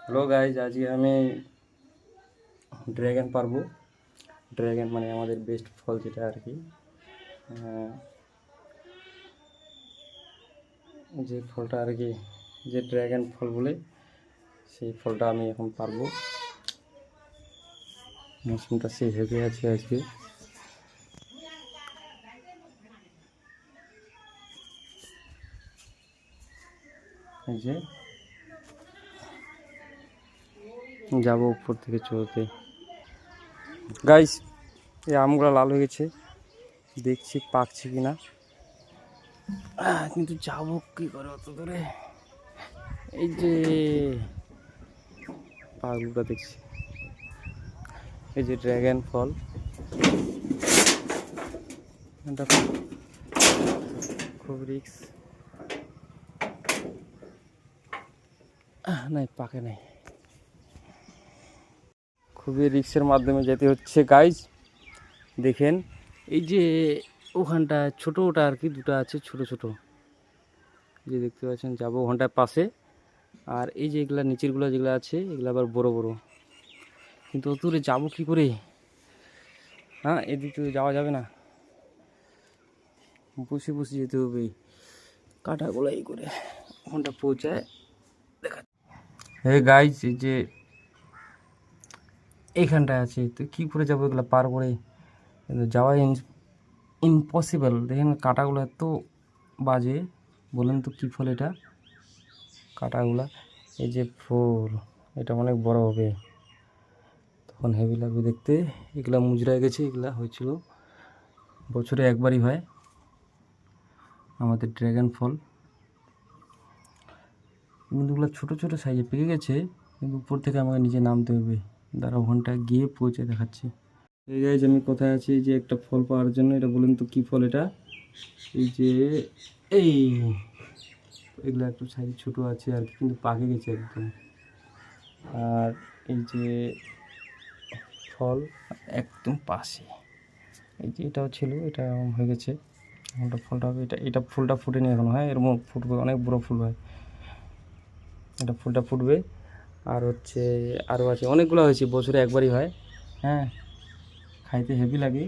Hello guys, আজকে আমি dragon পারবো। ড্রাগন মানে আমাদের বেস্ট ফল যেটা আর কি, যে ফলটা আর কি, যে ড্রাগন ফল বলে সেই ফলটা আমি এখন পারবো। মৌসুমটা সেই হেভি আছে আজকে। এই যে যাবো উপর থেকে চলতে। গাইস, এই আমগুলো লাল হয়ে গেছে, দেখছি পাকছে কিনা, কিন্তু যাবো কি করে অত দূরে। এই যে পাগুলো দেখছি, এই যে ড্রাগন ফল, এটা খুব রিক্স। নাই, পাকে নাই, খুবই রিক্সের মাধ্যমে যেতে হচ্ছে গাইজ। দেখেন এই যে ওখানটা ছোটো ওটা আর কি, দুটো আছে ছোট ছোট, যে দেখতে পাচ্ছেন। যাবো ওখানটার পাশে। আর এই যে এগুলা নিচেরগুলো যেগুলো আছে এগুলো আবার বড় বড়, কিন্তু অত দূরে যাবো কী করে? হ্যাঁ, এদিক থেকে যাওয়া যাবে না, বসে বসে যেতে হবে কাঁটাগুলো এই করে ওখানটা পৌঁছায়। দেখা হে গাইজ, এই যে এইখানটায় আছে, তো কী করে যাবো এগুলো পার করে? কিন্তু যাওয়া ইম্পসিবল। দেখেন কাঁটাগুলো এত বাজে, বলেন তো কী ফল এটা? কাঁটাগুলা, এই যে ফুল, এটা অনেক বড় হবে, তখন হেভি লাগবে দেখতে। এগুলা মুজরায় গেছে, এগুলা হয়েছিল বছরে একবারই হয় আমাদের ড্রাগন ফল, কিন্তু ওগুলো ছোটো ছোটো সাইজে পেকে গেছে। কিন্তু উপর থেকে আমাকে নিজে নামতে হবে, দাঁড়া ওখানটা গিয়ে পৌঁছে দেখাচ্ছি। এই গাইজ, আমি কোথায় আছি? যে একটা ফল পাওয়ার জন্য, এটা বলেন তো কী ফল এটা? এই যে এই এগুলো একটু সাইজ ছোটো আছে আর কি, কিন্তু পাকে গেছে একদম। আর এই যে ফল একদম পাশে, এই যে এটাও ছিল, এটা হয়ে গেছে। এখনটা ফলটা হবে, এটা ফুলটা ফুটেনি এখনো। হ্যাঁ, এরকম ফুটবে, অনেক বড়ো ফুল হয় এটা, ফুলটা ফুটবে। আর হচ্ছে আরও আছে, অনেকগুলো হয়েছে, বছরে একবারই হয়। হ্যাঁ, খাইতে হেভি লাগে,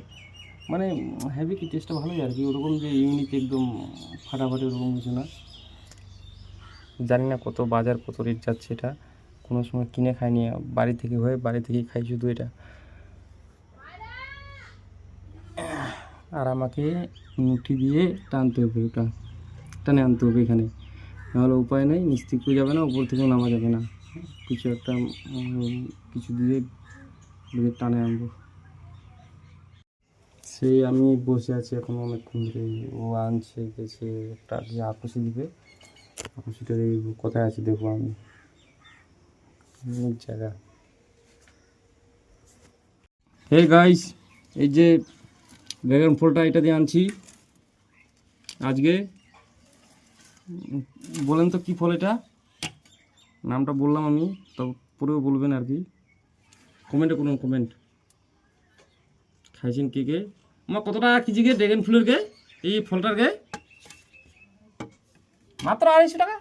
মানে হেভি কি, টেস্টটা ভালোই আর কি, ওরকম যে ইউনিক একদম ফাটাফাটি ওরকম কিছু না। জানি না কত বাজার, কত রেট যাচ্ছে এটা, কোনো সময় কিনে খাইনি, বাড়ি থেকে হয়ে বাড়ি থেকেই খাই শুধু এটা। আর আমাকে মুঠি দিয়ে টানতে হবে, ওটা টানে আনতে হবে এখানে, নাহলে উপায় নেই, নিচ থেকেও যাবে না, উপর থেকেও নামা যাবে না। কিছু একটা কিছু দিয়ে টানে আনবো। সেই আমি বসে আছি এখন অনেকক্ষণ ধরে, ও আনছে গেছে, একটা দিয়ে আকশি দিবে, আকশিটা দেখবো কোথায় আছে, দেখবো আমি অনেক জায়গা। হে গাইস, এই যে ড্রাগন ফলটা এটা দিয়ে আনছি আজকে। বলেন তো কী ফল এটা? নামটা বললাম আমি, তো পরেও বলবেন আর কি, কমেন্টে করুন, কমেন্ট। খাইছেন কে কে? আমার কত টাকা কেজি গে ড্রাগন ফলের গে, এই ফলটার গে? মাত্র 250 টাকা।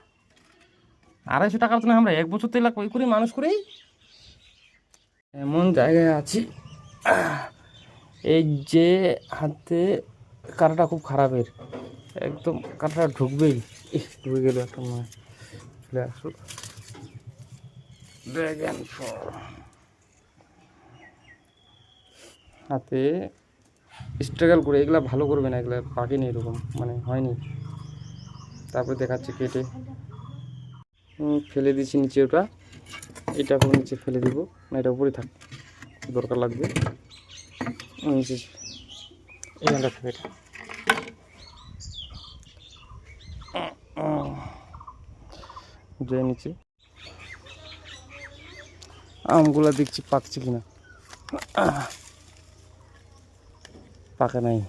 250 টাকার জন্য আমরা 1 বছর তেল ওই করে মানুষ করেই এমন জায়গায় আছি। এই যে হাতে কাঁটাটা খুব খারাপের, একদম কাঁটাটা ঢুকবেই। ঢুকে গেল একটা, নয় চলে আসলো ড্রাগন ফল হাতে। স্ট্রাগল করে এগুলা ভালো করবে না, এগুলা পাকেনি, এরকম মানে হয়নি। তারপরে দেখাচ্ছে কেটে ফেলে দিচ্ছি নিচে, ওটা এটা এখন নিচে ফেলে দিব না, এটা উপরে থাক, দরকার লাগবে নিচে এখানটা থাকে। এটা যে নিচে আমগুলা দেখছি পাকছে কিনা, পাকে নাই।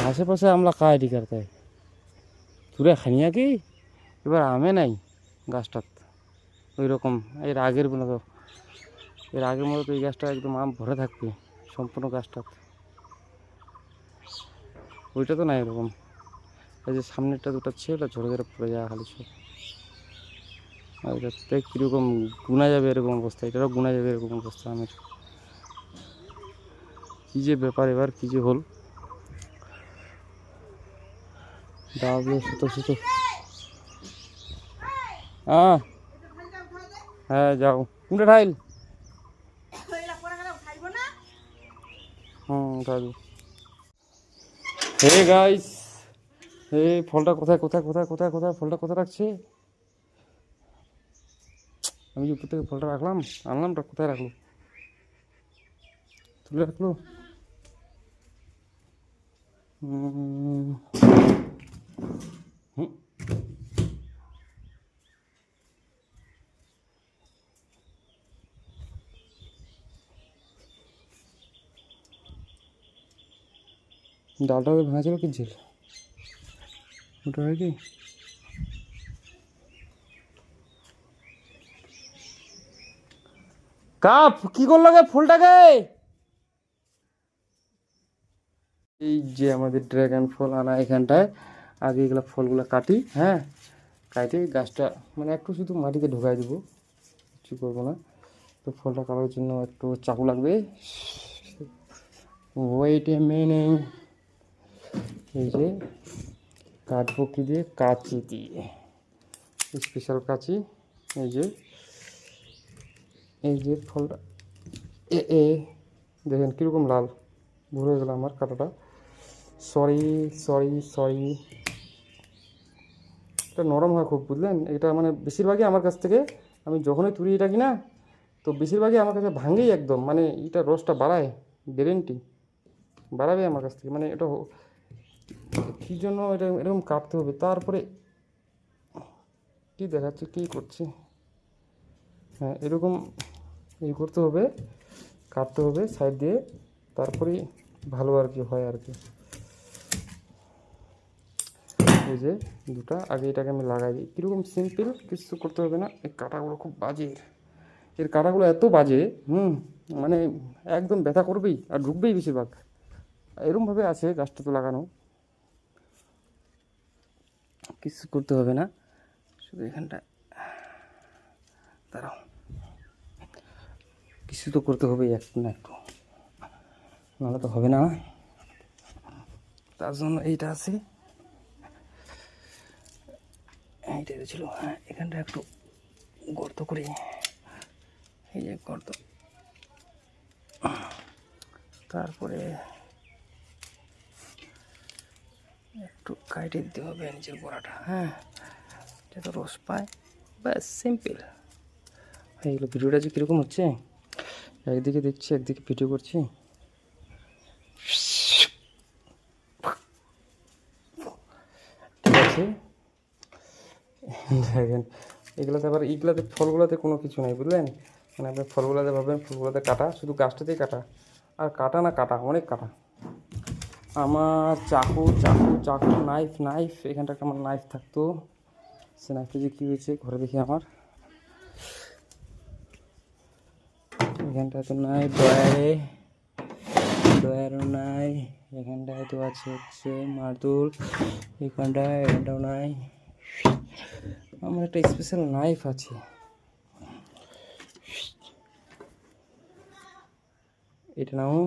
আশেপাশে আমরা খাই ঠিক আর তাই তুলে খানিয়া কি, এবার আমে নাই গাছটাত ওই রকম। এর আগের মতো তো এই গাছটা একদম আম ভরে থাকবে সম্পূর্ণ গাছটাত, ওইটা তো নাই এরকম। এই যে সামনেরটা দুটো ছিল, ওটা ঝরে ঝরে পড়ে যাওয়া খালি সব। আর এটাতে কীরকম গুনা যাবে এরকম অবস্থা, এটারও গুনা যাবে এরকম অবস্থা আমের। কী যে ব্যাপার এবার, কী যে হল ডাবলো সুতো সুতো। হ্যাঁ যাও কোনটা ঠাইল। উঠা দিও। হে গাইস, হে ফলটা কোথায় কোথায় কোথায় কোথায় কোথায় ফলটা কোথায় রাখছে? আমি উপর থেকে ফলটা রাখলাম, আনলামটা কোথায় রাখলো? তুলে রাখলো। ডালটা ভাঙা ছিল কি ঝিল ওটা হয় কি? কাপ কি করলো গে ফুলটাকে? এই যে আমাদের ড্রাগন ফল আনা এখানটায়, আগে এগুলো ফলগুলো কাটি, হ্যাঁ কাটে গাছটা মানে একটু শুধু মাটিতে ঢোকাই দেবো, কিছু করবো না। তো ফলটা কাটার জন্য একটু চাকু লাগবে। ওয়েট এ মিনিট, এই যে কাটবো কি দিয়ে? কাঁচি দিয়ে, স্পেশাল কাঁচি। এই যে এই যে ফলটা এ দেখেন কীরকম লাল ভরে গেল আমার কাঁটাটা। সরি সরি সরি, এটা নরম হয় খুব, বুঝলেন? এটা মানে বেশিরভাগই আমার কাছ থেকে, আমি যখনই তুলি এটা কিনা, তো বেশিরভাগই আমার কাছে ভাঙেই একদম, মানে এটা রসটা বাড়ায়, গ্যারেন্টি বাড়াবে আমার কাছ থেকে। মানে এটা কী জন্য এটা এরকম কাটতে হবে? তারপরে কী দেখাচ্ছে, কী করছে? হ্যাঁ এরকম এই করতে হবে, কাটতে হবে সাইড দিয়ে, তারপরেই ভালো আর কি হয় আর কি। এই যে দুটা, আগে এটাকে আমি লাগাই দিই। কীরকম সিম্পল, কিছু করতে হবে না। এই কাঁটাগুলো খুব বাজে, এর কাঁটাগুলো এত বাজে, মানে একদম ব্যথা করবেই আর ঢুকবেই বেশিরভাগ। এরকমভাবে আছে গাছটা তো লাগানো, কিছু করতে হবে না, শুধু এখানটা দাঁড়াও, কিছু তো করতে হবে একটু না একটু, নাহলে তো হবে না। তার জন্য এইটা আছে, এইটা ছিল, হ্যাঁ এখানটা একটু গর্ত করি, এই যে গর্ত, তারপরে একটু কাটে দিতে হবে নিচের গোড়াটা, হ্যাঁ যাতে রস পায়, ব্যাস সিম্পল হয়ে গেলো। ভিডিওটা যে কীরকম হচ্ছে, একদিকে দেখছি একদিকে ভিডিও করছি। ঠিক আছে, দেখেন এগুলোতে আবার এইগুলোতে ফলগুলোতে কোনো কিছু নাই, বুঝলেন? মানে আপনি ফলগুলোতে ভাববেন ফুলগুলোতে কাটা, শুধু গাছটাতেই কাটা, আর কাটা না কাটা, অনেক কাটা। আমার চাকু চাকু চাকু নাইফ নাইফ, এখানটা একটা আমার নাইফ থাকতো, সে নাইফটা যে কী হয়েছে ঘরে দেখি আমার, এখানটায় তো নাই, ডয়ারও নাই, এখানটায় তো আছে হচ্ছে মাদুর, এখানটাও নাই। আমার একটা স্পেশাল নাইফ আছে, এটা নাও,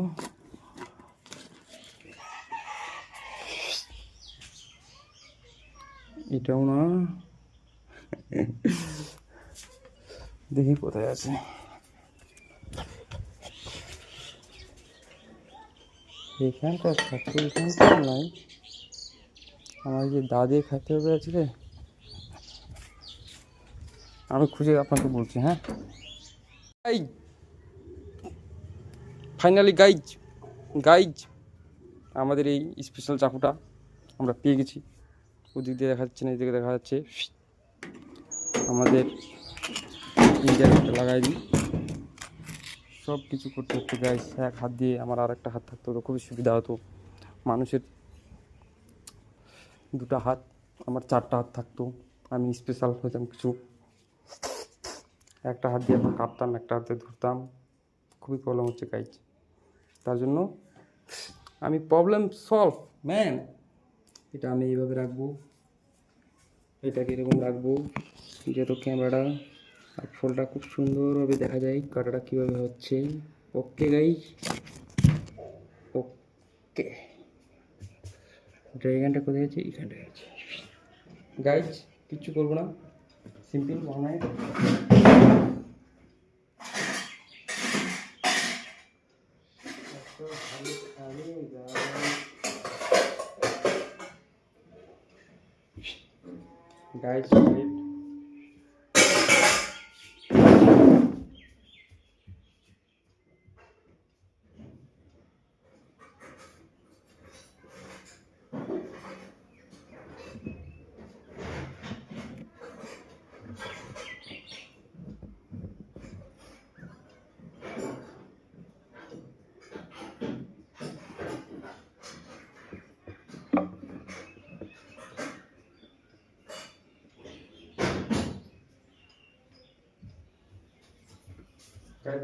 এটাও না, দেখি কোথায় আছে। এখানটা থাকতো, এখানটা নাই, আমার যে দাদি খাইতে হবে আজকে, আমি খুঁজে আপনাকে বলছি। হ্যাঁ এই ফাইনালি গাইজ গাইজ আমাদের এই স্পেশাল চাকুটা আমরা পেয়ে গেছি। ওদিক দিয়ে দেখা যাচ্ছে না, এদিকে দেখা যাচ্ছে। আমাদের ইন্টারনেটটা লাগাই দিই, সব কিছু করতে হচ্ছে গাইজ এক হাত দিয়ে, আমার আর একটা হাত থাকতো তো খুবই সুবিধা হতো। মানুষের দুটো হাত, আমার চারটা হাত থাকতো, আমি স্পেশাল হতাম কিছু। একটা হাত দিয়ে আমরা কাটতাম, একটা হাত দিয়ে ধরতাম, খুবই প্রবলেম হচ্ছে গাইজ। তার জন্য আমি প্রবলেম সলভ ম্যান, এটা আমি এইভাবে রাখবো, এটাকে এরকম রাখবো, যেহেতু ক্যামেরাটা আর ফলটা খুব সুন্দরভাবে দেখা যায় কাটাটা কীভাবে হচ্ছে। ওকে গাইজ, ওকে। ড্রাইগানটা কোথায় আছে? এখানটায় আছে গাইজ। কিচ্ছু করবো না, সিম্পল বানায়। গাইজ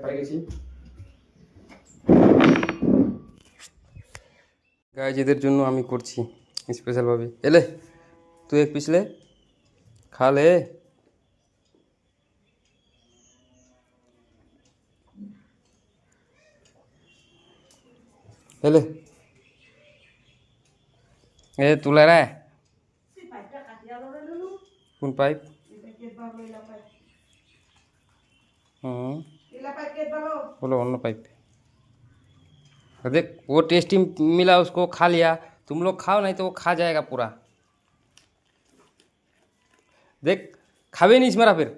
পাই গেছি গাইজ। এদের জন্য আমি করছি স্পেশালভাবে। এলে তুই এক পিছলে খা লে। এলে এ তুলে রে। কোন পাইপ? बोलो ऑन पाइप। देख वो टेस्टी मिला, उसको खा लिया। तुम लोग खाओ, नहीं तो वो खा जाएगा पूरा। देख खावे नहीं इसमें फिर।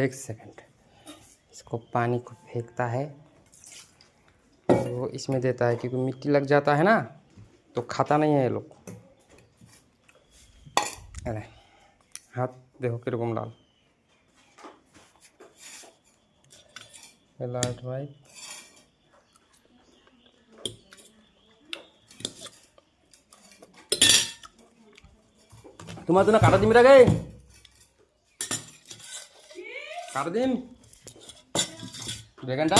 एक सेकंड, इसको पानी को फेंकता है वो इसमें देता है, क्योंकि मिट्टी लग जाता है ना तो खाता नहीं है ये लोग। अरे हाथ देखो किरकम लाल। लाइट भाई तुम्हारा तो ना काटा दिम रह गए, काट दिम बेगनटा।